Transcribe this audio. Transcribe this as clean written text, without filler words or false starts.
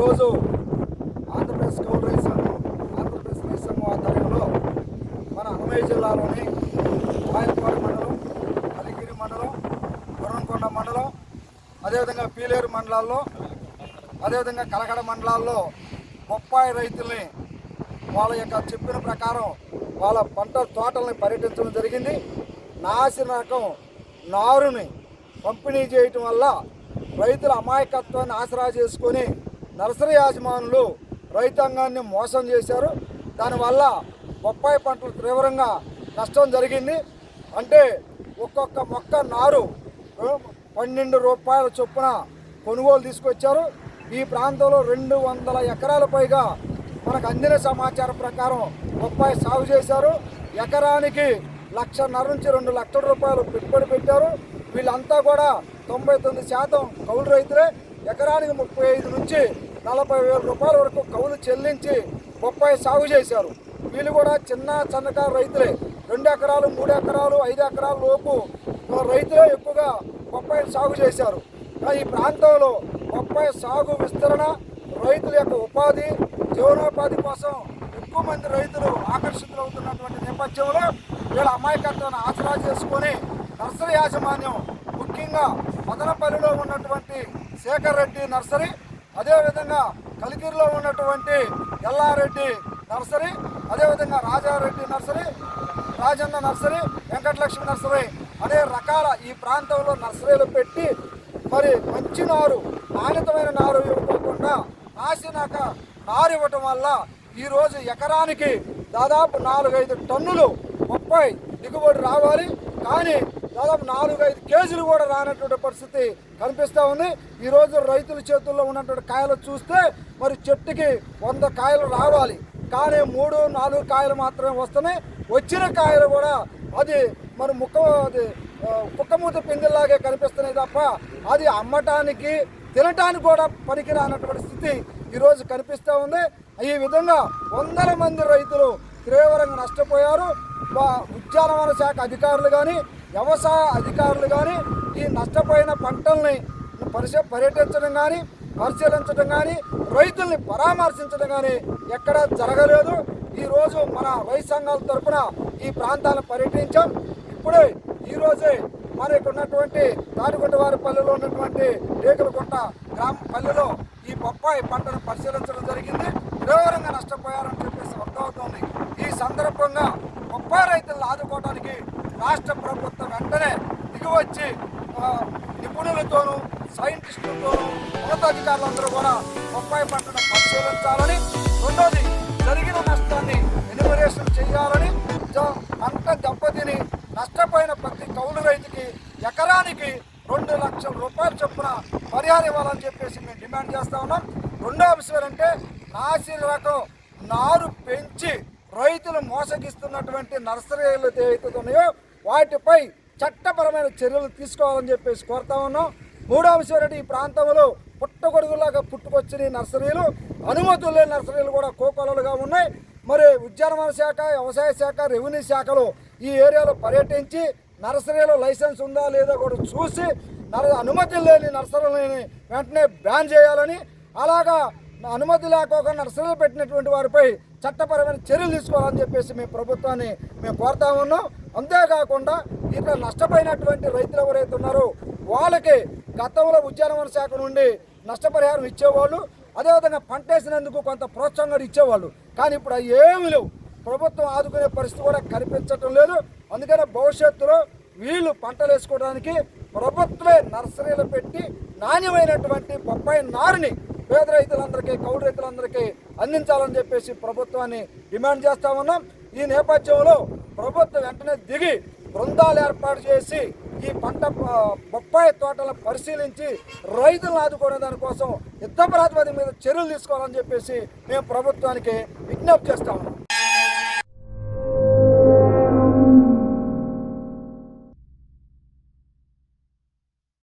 ఈరోజు ఆంధ్రప్రదేశ్ కౌలు రైతు సంఘం ఆంధ్రప్రదేశ్ రైతు సంఘం ఆధ్వర్యంలో మన అన్నమయ్య జిల్లాలోని రాయలపాడు మండలం, కలిగిరి మండలం, గుర్రంకొండ మండలం, అదేవిధంగా పీలేరు మండలాల్లో, అదేవిధంగా కలకడ మండలాల్లో బొప్పాయి రైతుల్ని వాళ్ళ యొక్క చెప్పిన ప్రకారం వాళ్ళ పంట తోటల్ని పర్యటించడం జరిగింది. నాసిన రకం నారుని పంపిణీ చేయటం వల్ల రైతుల అమాయకత్వాన్ని ఆసరా చేసుకొని నర్సరీ యాజమానులు రైతాంగాన్ని మోసం చేశారు. దానివల్ల బొప్పాయి పంటలు తీవ్రంగా నష్టం జరిగింది. అంటే ఒక్కొక్క మొక్క నారు 12 రూపాయల చొప్పున కొనుగోలు తీసుకొచ్చారు. ఈ ప్రాంతంలో 200 ఎకరాల పైగా మనకు అందిన సమాచారం ప్రకారం బొప్పాయి సాగు చేశారు. ఎకరానికి 1,50,000 నుంచి 2 లక్షల రూపాయలు పెట్టుబడి పెట్టారు. వీళ్ళంతా కూడా 99% కౌలు రైతులే. ఎకరానికి 35 నుంచి 40,000 రూపాయల వరకు కౌలు చెల్లించి బొప్పాయి సాగు చేశారు. వీళ్ళు కూడా చిన్న సన్నకారు రైతులే. 2 ఎకరాలు, 3 ఎకరాలు, 5 ఎకరాల లోపు రైతులే ఎక్కువగా బొప్పాయి సాగు చేశారు. ఈ ప్రాంతంలో బొప్పాయి సాగు విస్తరణ, రైతుల యొక్క ఉపాధి, జీవనోపాధి కోసం ఎక్కువ మంది రైతులు ఆకర్షితులవుతున్నటువంటి నేపథ్యంలో వీళ్ళ అమాయకత్వాన్ని ఆసరా చేసుకొని నర్సరీ యాజమాన్యం, ముఖ్యంగా మదనపల్లిలో ఉన్నటువంటి శేఖర్ రెడ్డి నర్సరీ, అదేవిధంగా కలిగిరిలో ఉన్నటువంటి ఎల్లారెడ్డి నర్సరీ, అదేవిధంగా Rajareddy nursery, Rajanna nursery, Venkatalakshmi nursery అనే రకాల ఈ ప్రాంతంలో నర్సరీలు పెట్టి మరి మంచి నారు, నాణ్యతమైన నారు ఇవ్వకుండా నాసినాక నారు ఇవ్వటం వల్ల ఈరోజు ఎకరానికి దాదాపు 4-5 టన్నులు బొప్పాయి దిగుబడి రావాలి. కానీ దాదాపు 4-5 కేజీలు కూడా రానటువంటి పరిస్థితి కనిపిస్తూ ఉంది. ఈరోజు రైతుల చేతుల్లో ఉన్నటువంటి కాయలు చూస్తే మరి చెట్టుకి 100 కాయలు రావాలి, కానీ 3-4 కాయలు మాత్రమే వస్తున్నాయి. వచ్చిన కాయలు కూడా అది మరి కుక్కమూత పిండిలాగే కనిపిస్తున్నాయి తప్ప అది అమ్మటానికి, తినటానికి కూడా పనికిరానటువంటి స్థితి ఈరోజు కనిపిస్తూ ఉంది. ఈ విధంగా 100 మంది రైతులు తీవ్రంగా నష్టపోయారు. ఉద్యానవన శాఖ అధికారులు కానీ, వ్యవసాయ అధికారులు కానీ ఈ నష్టపోయిన పంటల్ని పర్యటించడం కానీ, పరిశీలించడం కానీ, రైతుల్ని పరామర్శించడం కానీ ఎక్కడా జరగలేదు. ఈరోజు మన రైతు సంఘాల తరఫున ఈ ప్రాంతాలను పర్యటించాం. ఇప్పుడే ఈరోజే మనకు ఉన్నటువంటి తాటిగుంటవారిపల్లిలో ఉన్నటువంటి రేకులగుంట గ్రామ పల్లెలో ఈ బొప్పాయి పంటను పరిశీలించడం జరిగింది. తీవ్రంగా నష్టపోయారని చెప్పేసి అర్థమవుతోంది. ఈ సందర్భంగా బొప్పాయి రైతులను ఆదుకోవడానికి రాష్ట్ర ప్రభుత్వం వెంటనే దిగివచ్చి నిపుణులతోనూ, సైంటిస్టులతోనూ, ఉన్నతాధికారులందరూ కూడా బొప్పాయి పంటను పరిశీలించాలని, రెండోది జరిగిన నష్టాన్ని ఎన్యూమరేషన్ చేయాలని, పంట దెబ్బతిని నష్టపోయిన ప్రతి కౌలు రైతుకి ఎకరానికి 2 లక్షల రూపాయల చొప్పున పరిహారం ఇవ్వాలని చెప్పేసి మేము డిమాండ్ చేస్తూ ఉన్నాం. రెండో అంశం ఏంటంటే నాసి రకం నారు పెంచి రైతులు మోసగిస్తున్నటువంటి నర్సరీలు ఏవైతే ఉన్నాయో వాటిపై చట్టపరమైన చర్యలు తీసుకోవాలని చెప్పేసి కోరుతా ఉన్నాం. మూడో అంశం ఏంటంటే ఈ ప్రాంతంలో పుట్టగొడుగులాగా పుట్టుకొచ్చిన నర్సరీలు, అనుమతులు లేని నర్సరీలు కూడా కోకొలలుగా ఉన్నాయి. మరి ఉద్యానవన శాఖ, వ్యవసాయ శాఖ, రెవెన్యూ శాఖలు ఈ ఏరియాలో పర్యటించి నర్సరీలో లైసెన్స్ ఉందా లేదా కూడా చూసి అనుమతి లేని నర్సరీలని వెంటనే బ్యాన్ చేయాలని, అలాగా అనుమతి లేకపోకుండా నర్సరీలు పెట్టినటువంటి వారిపై చట్టపరమైన చర్యలు తీసుకోవాలని చెప్పేసి మేము ప్రభుత్వాన్ని కోరుతా ఉన్నాం. అంతేకాకుండా ఇక్కడ నష్టపోయినటువంటి రైతులు ఎవరైతే ఉన్నారో వాళ్ళకి గతంలో ఉద్యానవన శాఖ నుండి నష్టపరిహారం ఇచ్చేవాళ్ళు, అదేవిధంగా పంట వేసినందుకు కొంత ప్రోత్సాహం కూడా ఇచ్చేవాళ్ళు. కానీ ఇప్పుడు అవి ఏమీ లేవు. ప్రభుత్వం ఆదుకునే పరిస్థితి కూడా కనిపించటం లేదు. అందుకనే భవిష్యత్తులో వీళ్ళు పంటలు వేసుకోవడానికి ప్రభుత్వమే నర్సరీలు పెట్టి నాణ్యమైనటువంటి బొప్పాయి నారుని పేద రైతులందరికీ, కౌలు రైతులందరికీ అందించాలని చెప్పేసి ప్రభుత్వాన్ని డిమాండ్ చేస్తా ఉన్నాం. ఈ నేపథ్యంలో ప్రభుత్వం వెంటనే దిగి బృందాలు ఏర్పాటు చేసి ఈ పంట బొప్పాయి తోటలను పరిశీలించి రైతులను ఆదుకునే దానికోసం యుద్ధ ప్రాతిపదిక మీద చర్యలు తీసుకోవాలని చెప్పేసి మేము ప్రభుత్వానికి విజ్ఞప్తి చేస్తా ఉన్నాం.